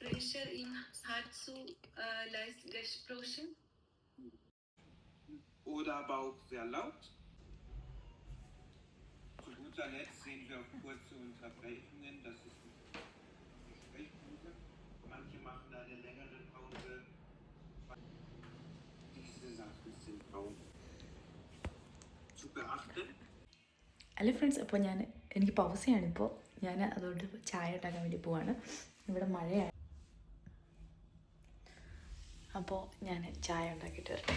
Pressure im Hart zu Gesprochen. Oder aber auch sehr laut. Zu guter Letzt sehen wir auch kurze Unterbrechungen. Das ist die Sprechpause. Manche machen eine längere Pause. Diese Sachen sind auch zu beachten. Hello friends, അപ്പോൾ എനിക്ക് പൗസയാണിപ്പോൾ. ഞാൻ അതുകൊണ്ട് ചായ ഉണ്ടാക്കാൻ വേണ്ടി പോവാണ്. ഇവിടെ മഴയാണ്. അപ്പോൾ ഞാൻ ചായ ഉണ്ടാക്കിയിട്ട് വരട്ടെ.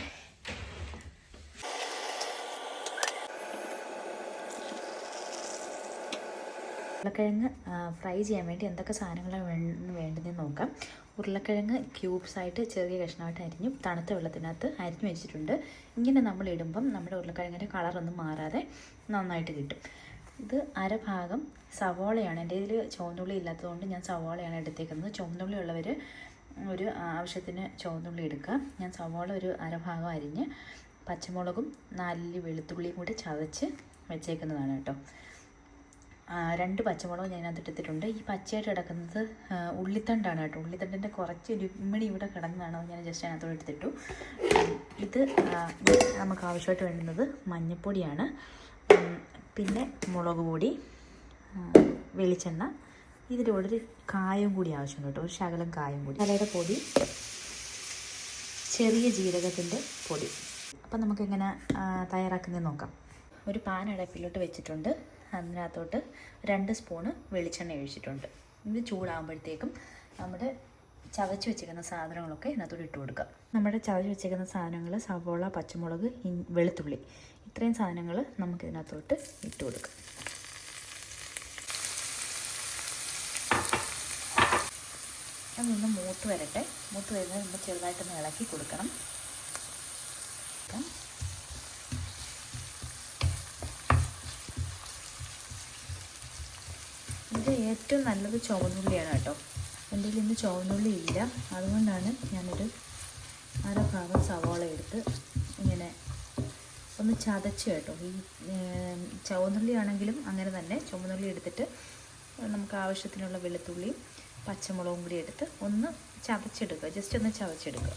ഉരുളക്കിഴങ്ങ് ഫ്രൈ ചെയ്യാൻ വേണ്ടി എന്തൊക്കെ സാധനങ്ങളാണ് വേണ്ടതെന്ന് നോക്കാം. ഉരുളക്കിഴങ്ങ് ക്യൂബ്സായിട്ട് ചെറിയ കഷ്ണമായിട്ട് അരിഞ്ഞു തണുത്ത വെള്ളത്തിനകത്ത് അരിഞ്ഞു വെച്ചിട്ടുണ്ട്. ഇങ്ങനെ നമ്മൾ ഇടുമ്പം നമ്മുടെ ഉരുളക്കിഴങ്ങിൻ്റെ കളറൊന്നും മാറാതെ നന്നായിട്ട് കിട്ടും. ഇത് അരഭാഗം സവോളയാണ്. എൻ്റെ ഇതിൽ ചുവന്നുള്ളി ഇല്ലാത്തതുകൊണ്ട് ഞാൻ സവോളയാണ് എടുത്തേക്കുന്നത്. ചുവന്നുള്ളി ഉള്ളവർ ഒരു ആവശ്യത്തിന് ചുവന്നുള്ളി എടുക്കുക. ഞാൻ സവോള ഒരു അരഭാഗം അരിഞ്ഞ് പച്ചമുളകും 4 വെളുത്തുള്ളിയും കൂടി ചതച്ച് വെച്ചേക്കുന്നതാണ് കേട്ടോ. 2 പച്ചമുളക് ഞാനകത്ത് എടുത്തിട്ടുണ്ട്. ഈ പച്ചയായിട്ട് കിടക്കുന്നത് ഉള്ളിത്തണ്ടാണ് കേട്ടോ. ഉള്ളിത്തണ്ടിൻ്റെ കുറച്ച് രുമ്മിണി ഇവിടെ കിടന്നതാണ്. ഞാൻ ജസ്റ്റ് അതിനകത്തോടെ എടുത്തിട്ടു. ഇത് നമുക്ക് ആവശ്യമായിട്ട് വേണ്ടുന്നത് മഞ്ഞൾപ്പൊടിയാണ്, പിന്നെ മുളക് പൊടി, വെളിച്ചെണ്ണ, ഇതിൻ്റെ കൂടെ ഒരു കായം കൂടി ആവശ്യമുണ്ട് കേട്ടോ. ഒരു ശകലം കായം കൂടി, മസാലയുടെ പൊടി, ചെറിയ ജീരകത്തിൻ്റെ പൊടി. അപ്പം നമുക്കെങ്ങനെ തയ്യാറാക്കുന്നത് നോക്കാം. ഒരു പാൻ അടുപ്പിലോട്ട് വെച്ചിട്ടുണ്ട്. അതിനകത്തോട്ട് 2 സ്പൂണ് വെളിച്ചെണ്ണ ഒഴിച്ചിട്ടുണ്ട്. ഇത് ചൂടാകുമ്പോഴത്തേക്കും നമ്മുടെ ചതച്ച് വെച്ചിരിക്കുന്ന സാധനങ്ങളൊക്കെ ഇതിനകത്തോട്ട് ഇട്ട് കൊടുക്കുക. നമ്മുടെ ചതച്ച് വെച്ചിരിക്കുന്ന സാധനങ്ങൾ സവോള, പച്ചമുളക്, വെളുത്തുള്ളി, ഇത്രയും സാധനങ്ങൾ നമുക്കിതിനകത്തോട്ട് ഇട്ട് കൊടുക്കാം. അതൊന്ന് മൂത്ത് വരട്ടെ. മൂത്ത് വരുന്നത് നമ്മൾ ചെറുതായിട്ടൊന്ന് ഇളക്കി കൊടുക്കണം. ഇത് ഏറ്റവും നല്ലത് ചുവന്നുള്ളിയാണ് കേട്ടോ. എൻ്റെ കയ്യിൽ ഇന്ന് ചുവന്നുള്ളി ഇല്ല, അതുകൊണ്ടാണ് ഞാനൊരു അരഭാഗം സവാള എടുത്ത് ഇങ്ങനെ ഒന്ന് ചതച്ച് കേട്ടോ. ഈ ചുവന്നുള്ളി ആണെങ്കിലും അങ്ങനെ തന്നെ ചുവന്നുള്ളി എടുത്തിട്ട് നമുക്ക് ആവശ്യത്തിനുള്ള വെളുത്തുള്ളിയും പച്ചമുളകും കൂടി എടുത്ത് ഒന്ന് ചതച്ചെടുക്കുക. ജസ്റ്റ് ഒന്ന് ചതച്ചെടുക്കുക.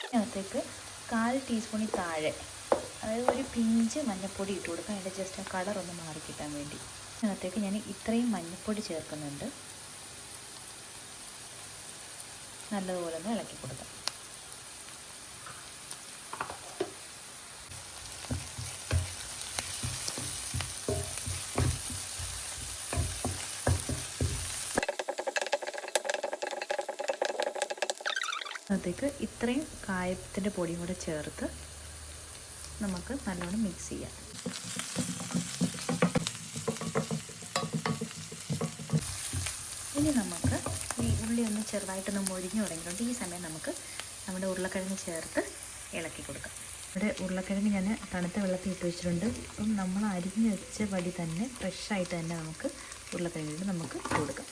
അതിനകത്തേക്ക് 1/4 ടീസ്പൂണിൽ താഴെ, അതായത് ഒരു പിഞ്ച് മഞ്ഞൾപ്പൊടി ഇട്ട് കൊടുക്കുക. അതിൻ്റെ ജസ്റ്റ് ആ കളറൊന്ന് മാറി കിട്ടാൻ വേണ്ടി. അതിനകത്തേക്ക് ഞാൻ ഇത്രയും മഞ്ഞൾപ്പൊടി ചേർക്കുന്നുണ്ട്. നല്ലതുപോലെ ഒന്ന് ഇളക്കി കൊടുക്കാം. അതിലേക്ക് ഇത്രയും കായത്തിൻ്റെ പൊടിയും കൂടെ ചേർത്ത് നമുക്ക് നല്ലോണം മിക്സ് ചെയ്യാം. ഇനി നമുക്ക് ഈ ഉള്ളി ഒന്ന് ചെറുതായിട്ടൊന്ന് മൊരിഞ്ഞു തുടങ്ങിയിട്ടുണ്ട്. ഈ സമയം നമുക്ക് നമ്മുടെ ഉരുളക്കിഴങ്ങ് ചേർത്ത് ഇളക്കി കൊടുക്കാം. ഇവിടെ ഉരുളക്കിഴങ്ങ് ഞാൻ തണുത്ത വെള്ളത്തിൽ ഇട്ട് വെച്ചിട്ടുണ്ട്. അപ്പം നമ്മൾ അരിഞ്ഞ് വെച്ച പടി തന്നെ ഫ്രഷായിട്ട് തന്നെ നമുക്ക് ഉരുളക്കിഴങ്ങിട്ട് നമുക്ക് കൊടുക്കാം.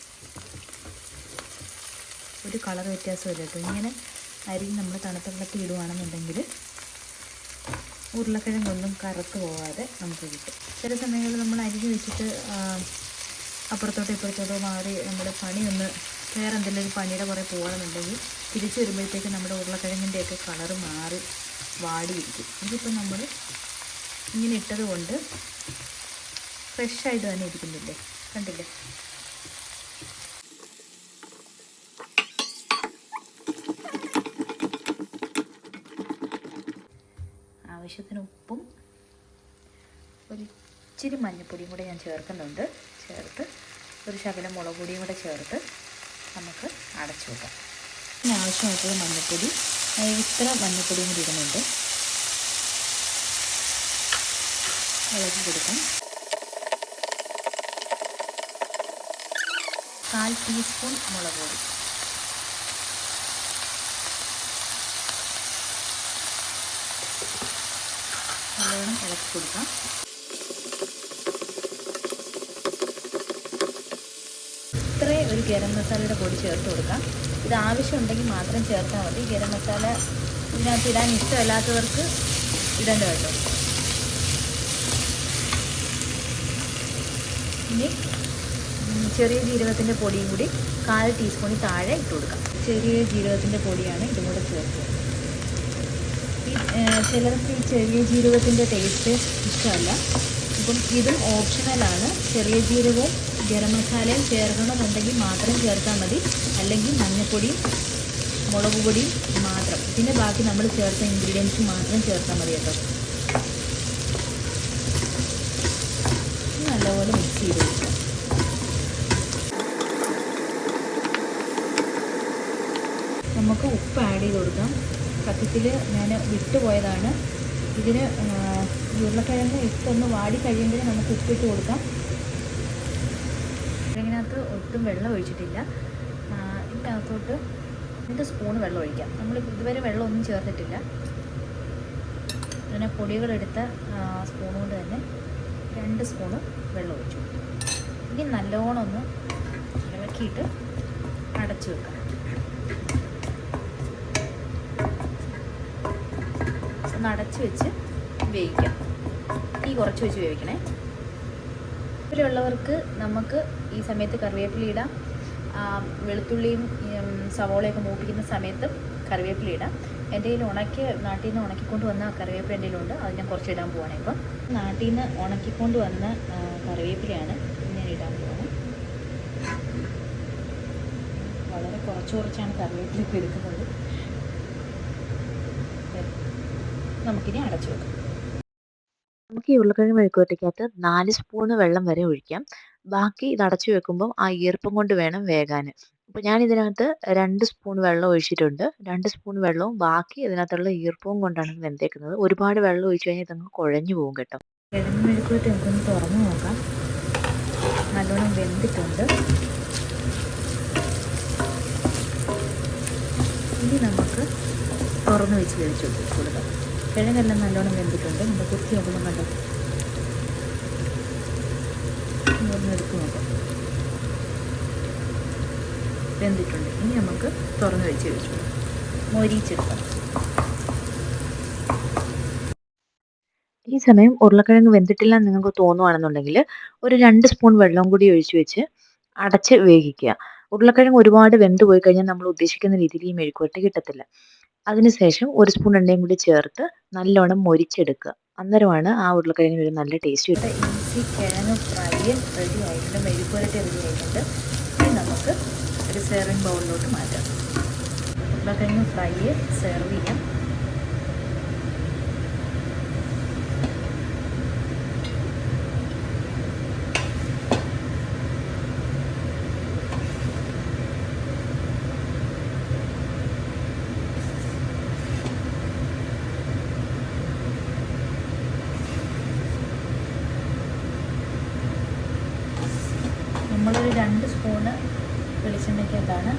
ഒരു കളർ വ്യത്യാസമില്ല കേട്ടോ. ഇങ്ങനെ അരിഞ്ഞ് നമ്മൾ തണുത്ത വെള്ളത്തിൽ ഇടുകയാണെന്നുണ്ടെങ്കിൽ ഉരുളക്കിഴങ്ങൊന്നും കറുത്ത് പോകാതെ നമുക്ക് കിട്ടും. ചില സമയങ്ങളിൽ നമ്മൾ അരിഞ്ഞ് വെച്ചിട്ട് അപ്പുറത്തോട്ടോ ഇപ്പുറത്തോട്ടോ മാറി നമ്മുടെ പണിയൊന്ന് വേറെ എന്തെങ്കിലും ഒരു പണിയുടെ കുറേ പോകണമെന്നുണ്ടെങ്കിൽ തിരിച്ച് വരുമ്പോഴത്തേക്ക് നമ്മുടെ ഉരുളക്കിഴങ്ങിൻ്റെയൊക്കെ കളറ് മാറി വാടിയിരിക്കും. ഇതിപ്പോൾ നമ്മൾ ഇങ്ങനെ ഇട്ടത് കൊണ്ട് ഫ്രഷായിട്ട് തന്നെ ഇരിക്കുന്നില്ലേ, കണ്ടില്ലേ? ആവശ്യത്തിന് ഉപ്പും ഒരു ഇച്ചിരി മഞ്ഞൾപ്പൊടിയും കൂടെ ഞാൻ ചേർക്കുന്നുണ്ട്. ചേർത്ത് ഒരു ശകലം മുളക് പൊടിയും കൂടെ ചേർത്ത് നമുക്ക് അടച്ചു വെക്കാം. ഇതിന് ആവശ്യമായിട്ടുള്ള മഞ്ഞൾപ്പൊടി ഇത്ര മഞ്ഞൾപ്പൊടിയും കൂടി ഇടുന്നുണ്ട്. ഇളക്കി കൊടുക്കാം. 1/4 ടീസ്പൂൺ മുളക് പൊടി, നല്ലോണം ഇളക്കി കൊടുക്കാം. ഇത്രയും ഒരു ഗരം മസാലയുടെ പൊടി ചേർത്ത് കൊടുക്കാം. ഇത് ആവശ്യമുണ്ടെങ്കിൽ മാത്രം ചേർത്താൽ മതി. ഗരം മസാല ഇതിനകത്ത് ഇടാൻ ഇഷ്ടമല്ലാത്തവർക്ക് ഇടണ്ട കേട്ടോ. ഇനി ചെറിയ ജീരകത്തിൻ്റെ പൊടിയും കൂടി 1/4 ടീസ്പൂണിൽ താഴെ ഇട്ട് കൊടുക്കാം. ചെറിയ ജീരകത്തിൻ്റെ പൊടിയാണ് ഇതും കൂടെ ചേർത്തത്. ചിലർക്ക് ഈ ചെറിയ ജീരകത്തിൻ്റെ ടേസ്റ്റ് ഇഷ്ടമല്ല. അപ്പം ഇതും ഓപ്ഷണലാണ്. ചെറിയ ജീരകവും ഗരം മസാലയും ചേർക്കണമെന്നുണ്ടെങ്കിൽ മാത്രം ചേർത്താൽ മതി. അല്ലെങ്കിൽ മഞ്ഞൾപ്പൊടിയും മുളക് പൊടിയും മാത്രം, പിന്നെ ബാക്കി നമ്മൾ ചേർത്ത ഇൻഗ്രീഡിയൻസ് മാത്രം ചേർത്താൽ മതി കേട്ടോ. നല്ലപോലെ മിക്സ് ചെയ്ത് കൊടുക്കാം. നമുക്ക് ഉപ്പ് ആഡ് ചെയ്ത് കൊടുക്കാം. സത്യത്തിൽ ഞാൻ വിട്ടുപോയതാണ്. ഇതിന് ഉരുളക്കിഴങ്ങ് ഇട്ടൊന്ന് വാടി കഴിയുമ്പോൾ നമുക്ക് ഉപ്പിട്ട് കൊടുക്കാം. ഇതിനകത്ത് ഒട്ടും വെള്ളം ഒഴിച്ചിട്ടില്ല. ഇതിനകത്തോട്ട് 2 സ്പൂൺ വെള്ളം ഒഴിക്കാം. നമ്മൾ ഇതുവരെ വെള്ളമൊന്നും ചേർത്തിട്ടില്ല. അങ്ങനെ പൊടികളെടുത്ത സ്പൂൺ കൊണ്ട് തന്നെ 2 സ്പൂണ് വെള്ളം ഒഴിച്ചു. ഇനി നല്ലോണം ഒന്ന് ഇളക്കിയിട്ട് അടച്ചു വെക്കാം. ഒന്ന് അടച്ചു വെച്ച് വേവിക്കാം. തീ കുറച്ച് വെച്ച് വേവിക്കണേ. ഇവരുള്ളവർക്ക് നമുക്ക് ഈ സമയത്ത് കറിവേപ്പില ഇടാം. വെളുത്തുള്ളിയും സവോളയൊക്കെ മൂപ്പിക്കുന്ന സമയത്ത് കറിവേപ്പില ഇടാം. എൻ്റെ കയ്യിൽ നാട്ടിൽ നിന്ന് ഉണക്കിക്കൊണ്ട് വന്ന കറിവേപ്പില എൻ്റെ കയ്യിലുണ്ട്. അത് ഞാൻ കുറച്ച് ഇടാൻ പോവാണ്. ഇപ്പം നാട്ടിൽ നിന്ന് ഉണക്കിക്കൊണ്ട് വന്ന കറിവേപ്പിലയാണ് ഞാൻ ഇടാൻ പോവാണ്. വളരെ കുറച്ചാണ് കറിവേപ്പിലൊക്കെ എടുക്കുന്നത്. നമുക്കിനി അടച്ചു വെക്കാം. നമുക്ക് ഈ ഉരുളക്കിഴങ്ങ് മെഴുക്കുവരട്ടിക്കകത്ത് 4 സ്പൂണ് വെള്ളം വരെ ഒഴിക്കാം. ബാക്കി ഇത് അടച്ചു വെക്കുമ്പം ആ ഈർപ്പം കൊണ്ട് വേണം വേകാൻ. അപ്പോൾ ഞാൻ ഇതിനകത്ത് 2 സ്പൂൺ വെള്ളം ഒഴിച്ചിട്ടുണ്ട്. 2 സ്പൂൺ വെള്ളവും ബാക്കി ഇതിനകത്തുള്ള ഈർപ്പവും കൊണ്ടാണ് വെന്തേക്കുന്നത്. ഒരുപാട് വെള്ളം ഒഴിച്ചു കഴിഞ്ഞാൽ ഇതങ്ങ് കുഴഞ്ഞു പോകും കേട്ടോ. കിഴങ്ങ് മെഴുക്കുവരട്ടി നമുക്കൊന്ന് തുറന്ന് നോക്കാം. നല്ലോണം വെന്തിട്ടുണ്ട്. ഇനി നമുക്ക് തുറന്ന് വെച്ച് കഴിച്ചു കൊടുക്കാം. കിഴങ്ങെല്ലാം നല്ലോണം വെന്തിട്ടുണ്ട്. നമ്മൾ കുത്തി നോക്കുമ്പോൾ കണ്ടോ, ഒന്ന് എടുത്ത് നോക്കാം. വെന്തിട്ടുണ്ട്. ഇനി നമുക്ക് തുറന്ന് വെച്ച് കഴിച്ചു മൊരിച്ചെടുക്കാം. ഈ സമയം ഉരുളക്കിഴങ്ങ് വെന്തിട്ടില്ല എന്ന് നിങ്ങൾക്ക് തോന്നുവാണെന്നുണ്ടെങ്കിൽ ഒരു 2 സ്പൂൺ വെള്ളം കൂടി ഒഴിച്ചു വെച്ച് അടച്ച് വേവിക്കുക. ഉരുളക്കിഴങ്ങ് ഒരുപാട് വെന്ത് പോയി കഴിഞ്ഞാൽ നമ്മൾ ഉദ്ദേശിക്കുന്ന രീതിയിൽ ഈ മെഴുക്കുവരട്ടി കിട്ടത്തില്ല. അതിനുശേഷം 1 സ്പൂൺ എണ്ണയും കൂടി ചേർത്ത് നല്ലോണം മൊരിച്ചെടുക്കുക. അന്നേരമാണ് ആ ഉരുളക്കിഴങ്ങിന് ഒരു നല്ല ടേസ്റ്റ് കിട്ടുക. ഈസി കിഴങ്ങ് ഫ്രൈ റെഡി ആയിട്ടുണ്ട്. മെഴുക്കുവരട്ടി റെഡി ആയിട്ടുണ്ട്. ഇനി നമുക്ക് ഒരു സെർവിങ് ബൗളിലോട്ട് മാറ്റാം. ഉരുളക്കിഴങ്ങ് ഫ്രൈ സെർവ് ചെയ്യാം. നമ്മളൊരു 2 സ്പൂണ് വെളിച്ചെണ്ണയ്ക്കകത്താണ്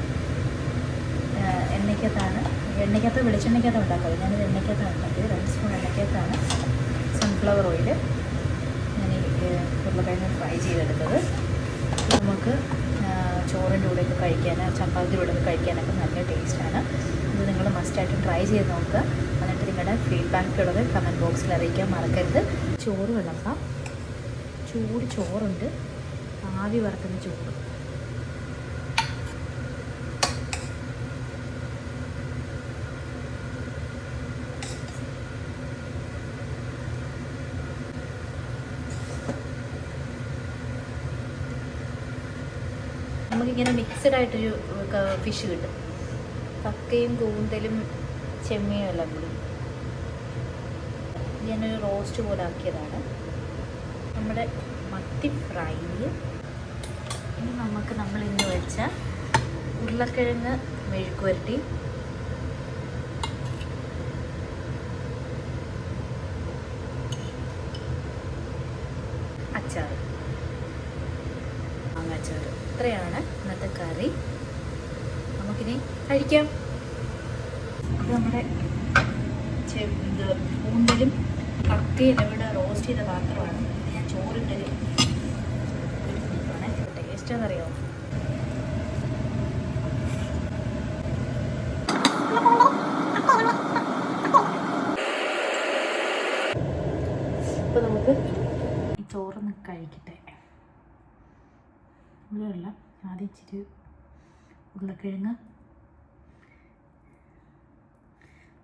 എണ്ണയ്ക്കകത്ത് വെളിച്ചെണ്ണയ്ക്കകത്ത് ഉണ്ടാക്കുന്നത്. ഞാനത് എണ്ണയ്ക്കകത്താണ് ഉണ്ടാക്കിയത്. 2 സ്പൂൺ എണ്ണയ്ക്കകത്താണ് സൺഫ്ലവർ ഓയിൽ ഞാൻ ഈ ഉരുളക്കിഴങ്ങ് ഫ്രൈ ചെയ്തെടുത്തത്. നമുക്ക് ചോറിൻ്റെ കൂടെയൊക്കെ കഴിക്കാൻ, ചപ്പാത്തിയുടെ കൂടെയൊക്കെ കഴിക്കാനൊക്കെ നല്ല ടേസ്റ്റാണ്. ഇത് നിങ്ങൾ മസ്റ്റായിട്ട് ട്രൈ ചെയ്ത് നോക്കുക. എന്നിട്ട് നിങ്ങളുടെ ഫീഡ്ബാക്കുള്ളത് കമൻറ്റ് ബോക്സിൽ അറിയിക്കാൻ മറക്കരുത്. ചോറ് വിളമ്പാം. ചൂട് ചോറുണ്ട്, ആവി വറക്കുന്ന ചോറ്. നമുക്കിങ്ങനെ മിക്സഡ് ആയിട്ടൊരു ഫിഷ് കിട്ടും. കക്കയും കൂന്തലും ചെമ്മീനും എല്ലാം കൂടി ഞാനൊരു റോസ്റ്റ് പോലെ ആക്കിയതാണ്. നമ്മുടെ മത്തി ഫ്രൈ. ഇനി നമുക്ക് നമ്മളിന്ന് വെച്ച ഉരുളക്കിഴങ്ങ് മെഴുക്കുവരട്ടി, അച്ചാർ, മാങ്ങാച്ചാർ, ഇത്രയാണ് ഇന്നത്തെ കറി. നമുക്കിനി കഴിക്കാം. ഇത് നമ്മുടെ കൂന്തലും കക്കയും ഇവിടെ റോസ്റ്റ് ചെയ്ത പാത്രമാണ്. ഞാൻ ചോറിൻ്റെ ടേസ്റ്റ് എന്നറിയാമോ? അപ്പോൾ നമുക്ക് ഈ ചോറൊന്ന് കഴിക്കട്ടെ. ഇങ്ങനെയല്ല, ആദ്യം ഇച്ചിരി ഉരുളക്കിഴങ്ങ്,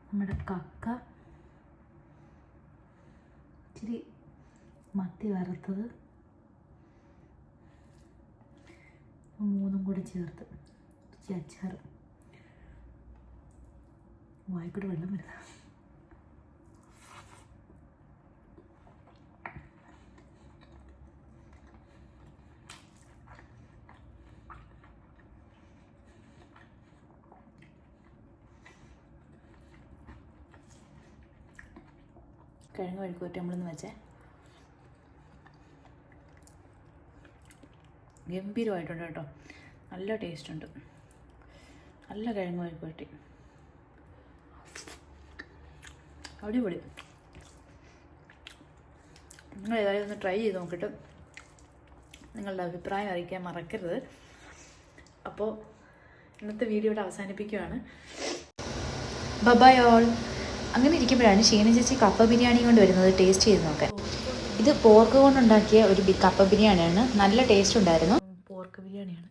നമ്മുടെ കക്ക, ഇച്ചിരി മത്തി വറുത്തത്, മൂന്നും കൂടെ ചേർത്ത് ഇച്ചിരി അച്ചാർ. വായിക്കൂടെ വെള്ളം വരുന്ന. കിഴങ്ങ് മെഴുക്കുവരട്ടി നമ്മളൊന്ന് വെച്ചേ. ഗംഭീരമായിട്ടുണ്ട് കേട്ടോ, നല്ല ടേസ്റ്റ് ഉണ്ട്. നല്ല കിഴങ്ങ് മെഴുക്കുവരട്ടി, അടിപൊളി. നിങ്ങൾ ഏതായാലും ഒന്ന് ട്രൈ ചെയ്ത് നോക്കിയിട്ട് നിങ്ങളുടെ അഭിപ്രായം അറിയിക്കാൻ മറക്കരുത്. അപ്പോൾ ഇന്നത്തെ വീഡിയോ ഇവിടെ അവസാനിപ്പിക്കുകയാണ്. Bye all. അങ്ങനെ ഇരിക്കുമ്പോഴാണ് ഷീന ചേച്ചി കപ്പ ബിരിയാണി കൊണ്ട് വരുന്നത്. ടേസ്റ്റ് ചെയ്ത് നോക്കാൻ. ഇത് പോർക്ക് കൊണ്ടുണ്ടാക്കിയ ഒരു കപ്പ ബിരിയാണിയാണ്. നല്ല ടേസ്റ്റ് ഉണ്ടായിരുന്നു. പോർക്ക് ബിരിയാണിയാണ്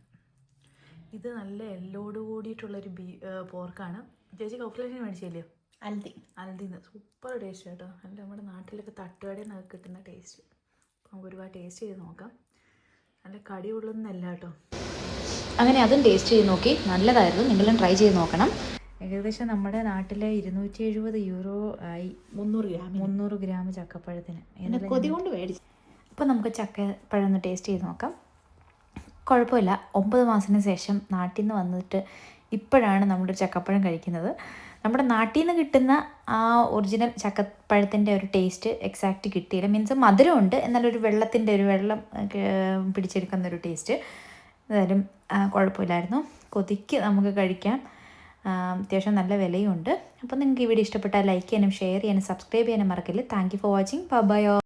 ഇത്. നല്ല എല്ലോട് കൂടിയിട്ടുള്ളൊരു പോർക്കാണ്. ചേച്ചി കൗക്ലേഷൻ മേടിച്ചില്ലയോ? അൽദിന്ന്. സൂപ്പർ ടേസ്റ്റ് കേട്ടോ. നല്ല നമ്മുടെ നാട്ടിലൊക്കെ തട്ടുകടയിൽ നിന്നൊക്കെ കിട്ടുന്ന ടേസ്റ്റ്. അപ്പോൾ നമുക്ക് ഒരുപാട് ടേസ്റ്റ് ചെയ്ത് നോക്കാം. നല്ല കടിയുള്ളൊന്നല്ല കേട്ടോ. അങ്ങനെ അതും ടേസ്റ്റ് ചെയ്ത് നോക്കി, നല്ലതായിരുന്നു. നിങ്ങളും ട്രൈ ചെയ്ത് നോക്കണം. ഏകദേശം നമ്മുടെ നാട്ടിലെ 270 യൂറോ ആയി 300 ഗ്രാം ചക്കപ്പഴത്തിന്. കൊതി കൊണ്ട് മേടിച്ചു. അപ്പോൾ നമുക്ക് ചക്കപ്പഴം ഒന്ന് ടേസ്റ്റ് ചെയ്ത് നോക്കാം. കുഴപ്പമില്ല. 9 മാസത്തിന് ശേഷം നാട്ടിൽ നിന്ന് വന്നിട്ട് ഇപ്പോഴാണ് നമ്മുടെ ചക്കപ്പഴം കഴിക്കുന്നത്. നമ്മുടെ നാട്ടിൽ നിന്ന് കിട്ടുന്ന ആ ഒറിജിനൽ ചക്കപ്പഴത്തിൻ്റെ ഒരു ടേസ്റ്റ് എക്സാക്റ്റ് കിട്ടിയില്ല. മീൻസ് മധുരമുണ്ട്, എന്നാലൊരു വെള്ളത്തിൻ്റെ ഒരു വെള്ളം പിടിച്ചെടുക്കുന്ന ഒരു ടേസ്റ്റ്. എന്തായാലും കുഴപ്പമില്ലായിരുന്നു. കൊതിക്ക് നമുക്ക് കഴിക്കാം. അത്യാവശ്യം നല്ല വിലയുണ്ട്. അപ്പോൾ നിങ്ങൾക്ക് ഈ വീഡിയോ ഇഷ്ടപ്പെട്ടാൽ ലൈക്ക് ചെയ്യാനും ഷെയർ ചെയ്യാനും സബ്സ്ക്രൈബ് ചെയ്യാനും മറക്കില്ല. Thank you for watching. Bye all.